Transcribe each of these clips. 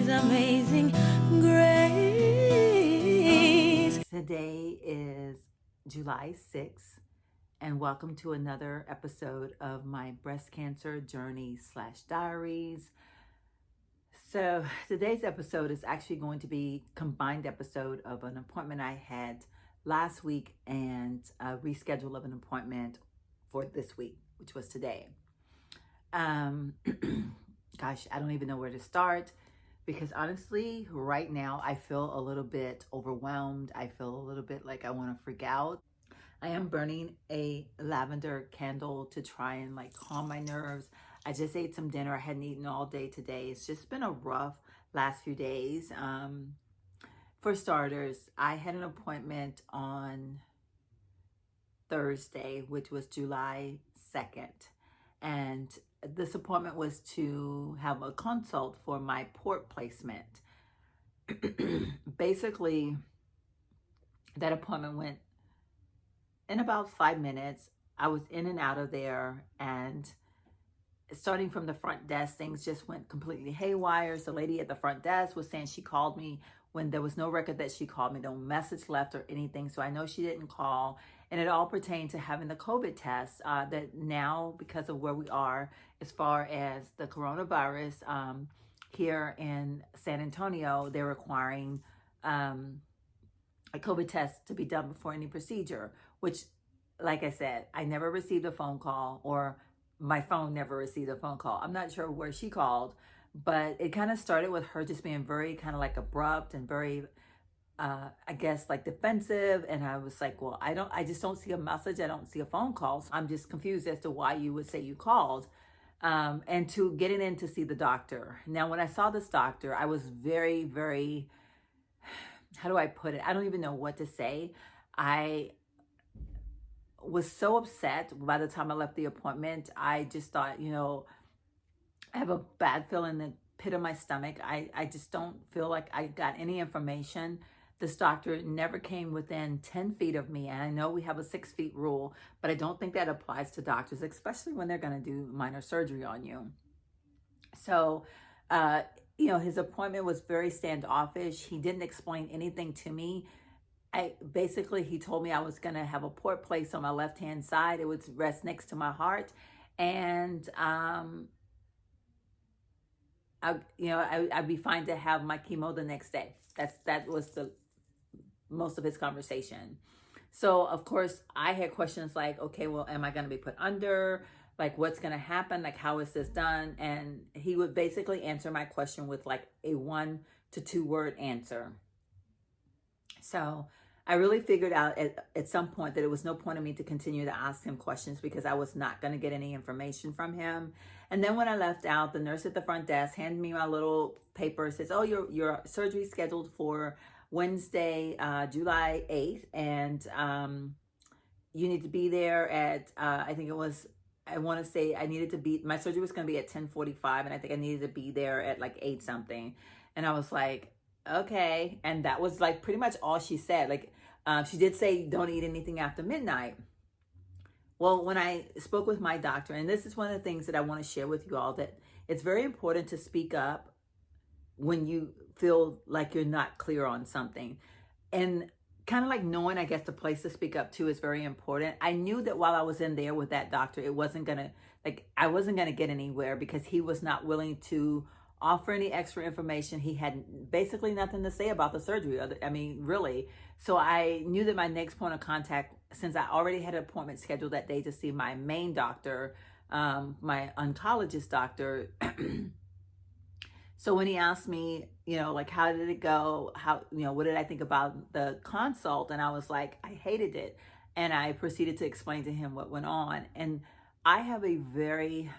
Amazing grace. Today is July 6th, and welcome to another episode of my breast cancer journey / diaries. So today's episode is actually going to be a combined episode of an appointment I had last week and a reschedule of an appointment for this week, which was today. Gosh, I don't even know where to start because honestly, right now I feel a little bit overwhelmed. I feel a little bit like I want to freak out. I am burning a lavender candle to try and like calm my nerves. I just ate some dinner. I hadn't eaten all day today. It's just been a rough last few days. For starters, I had an appointment on Thursday, which was July 2nd. And this appointment was to have a consult for my port placement. Basically, that appointment went in about 5 minutes. I was in and out of there, and starting from the front desk, things just went completely haywire. The lady at the front desk was saying she called me when there was no record that she called me, no message left or anything. So I know she didn't call. And it all pertained to having the COVID test that now, because of where we are, as far as the coronavirus here in San Antonio, they're requiring a COVID test to be done before any procedure, which, like I said, I never received a phone call, or my phone never received a phone call. I'm not sure where she called, but it kind of started with her just being very kind of like abrupt and very, I guess, like defensive. And I was like, well, I just don't see a message. I don't see a phone call. So I'm just confused as to why you would say you called. And to getting in to see the doctor. Now, when I saw this doctor, I was very, very, how do I put it? I don't even know what to say. I was so upset by the time I left the appointment. I just thought, I have a bad feeling in the pit of my stomach. I just don't feel like I got any information. This doctor never came within 10 feet of me. And I know we have a 6 feet rule, but I don't think that applies to doctors, especially when they're going to do minor surgery on you. So, his appointment was very standoffish. He didn't explain anything to me. He told me I was going to have a port placed on my left-hand side. It would rest next to my heart. And, I'd be fine to have my chemo the next day. That was the most of his conversation. So of course I had questions like, okay, well, am I going to be put under? Like, what's going to happen? Like, how is this done? And he would basically answer my question with like a 1 to 2 word answer. So I really figured out at some point that it was no point in me to continue to ask him questions because I was not going to get any information from him. And then when I left out, the nurse at the front desk handed me my little paper. It says, oh, your surgery is scheduled for Wednesday, July 8th. And you need to be there at, I want to say my surgery was going to be at 10:45. And I think I needed to be there at like 8 something. And I was like, okay. And that was like pretty much all she said. Like, she did say don't eat anything after midnight. Well, when I spoke with my doctor, and this is one of the things that I want to share with you all, that it's very important to speak up when you feel like you're not clear on something. And kind of like knowing, I guess, the place to speak up to is very important. I knew that while I was in there with that doctor, I wasn't going to get anywhere because he was not willing to offer any extra information. He had basically nothing to say about the surgery. I mean, really. So I knew that my next point of contact, since I already had an appointment scheduled that day to see my main doctor, my oncologist doctor. So when he asked me, like, how did it go? What did I think about the consult? And I was like, I hated it. And I proceeded to explain to him what went on. And I have a very,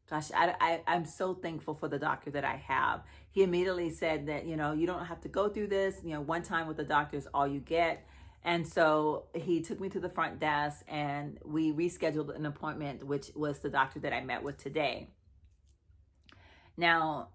gosh, I'm so thankful for the doctor that I have. He immediately said that, you don't have to go through this. One time with the doctor is all you get. And so he took me to the front desk and we rescheduled an appointment, which was the doctor that I met with today. Now,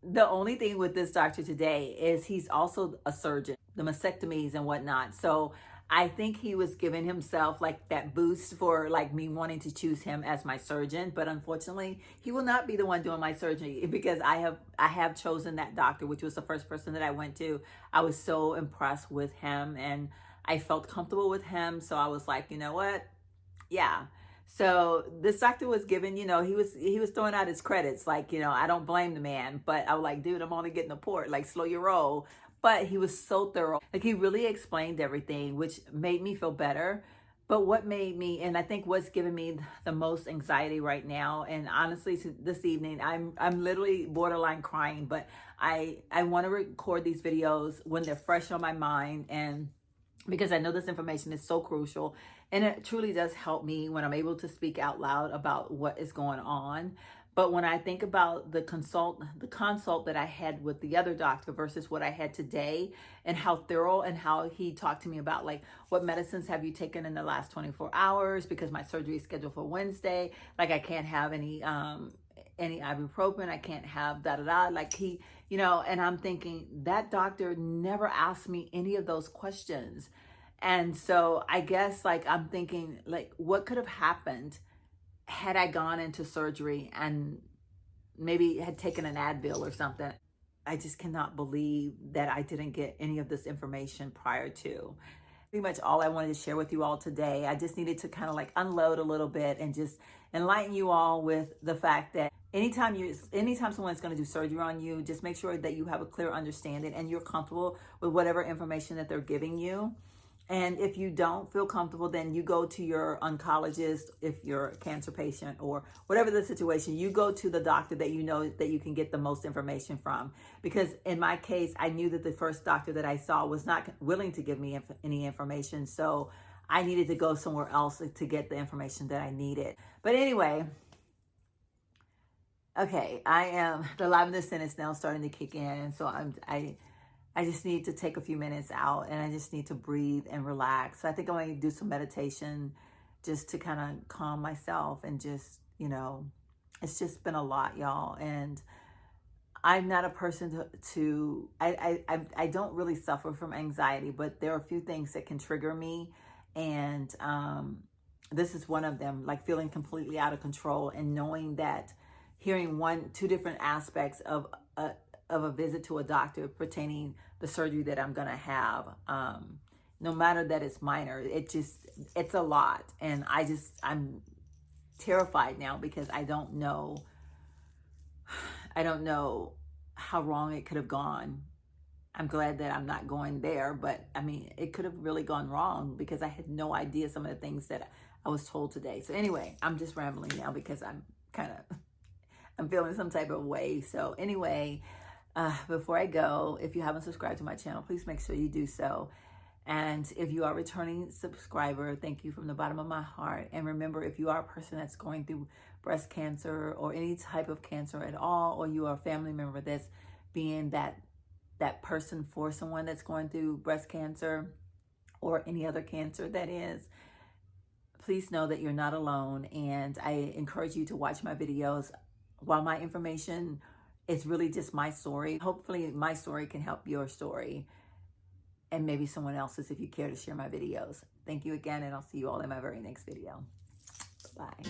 the only thing with this doctor today is he's also a surgeon, the mastectomies and whatnot. So I think he was giving himself like that boost for like me wanting to choose him as my surgeon, but unfortunately he will not be the one doing my surgery, because I have chosen that doctor, which was the first person that I went to. I was so impressed with him and I felt comfortable with him. So I was like, you know what? Yeah. So this doctor was giving, he was throwing out his credits. Like, I don't blame the man, but I was like, dude, I'm only getting a port. Like, slow your roll. But he was so thorough. Like, he really explained everything, which made me feel better. But what made me, and I think what's giving me the most anxiety right now, and honestly, this evening, I'm literally borderline crying. But I want to record these videos when they're fresh on my mind, and because I know this information is so crucial, and it truly does help me when I'm able to speak out loud about what is going on. But when I think about the consult that I had with the other doctor versus what I had today, and how thorough, and how he talked to me about like, what medicines have you taken in the last 24 hours, because my surgery is scheduled for Wednesday. Like, I can't have any ibuprofen, I can't have da da da. Like, he, and I'm thinking, that doctor never asked me any of those questions. And so I guess, like, I'm thinking, like, what could have happened had I gone into surgery and maybe had taken an Advil or something. I just cannot believe that I didn't get any of this information prior to. Pretty much all I wanted to share with you all today. I just needed to kind of like unload a little bit and just enlighten you all with the fact that anytime someone's going to do surgery on you, just make sure that you have a clear understanding and you're comfortable with whatever information that they're giving you. And if you don't feel comfortable, then you go to your oncologist. If you're a cancer patient or whatever the situation, you go to the doctor that you know that you can get the most information from. Because in my case, I knew that the first doctor that I saw was not willing to give me any information. So I needed to go somewhere else to get the information that I needed. But anyway, okay, the liveliness is now starting to kick in. And so I just need to take a few minutes out, and I just need to breathe and relax. So I think I'm going to do some meditation just to kind of calm myself, and just, it's just been a lot, y'all. And I'm not a person I don't really suffer from anxiety, but there are a few things that can trigger me. And this is one of them, like feeling completely out of control, and knowing that hearing two different aspects of a visit to a doctor pertaining the surgery that I'm going to have, no matter that it's minor, it's a lot. And I'm terrified now, because I don't know how wrong it could have gone. I'm glad that I'm not going there, but I mean, it could have really gone wrong, because I had no idea some of the things that I was told today. So anyway, I'm just rambling now, because I'm feeling some type of way. So anyway, before I go, if you haven't subscribed to my channel, please make sure you do so. And if you are a returning subscriber, thank you from the bottom of my heart. And remember, if you are a person that's going through breast cancer or any type of cancer at all, or you are a family member that's being that person for someone that's going through breast cancer or any other cancer that is, please know that you're not alone. And I encourage you to watch my videos. While my information is really just my story, hopefully my story can help your story, and maybe someone else's, if you care to share my videos. Thank you again, and I'll see you all in my very next video. Bye.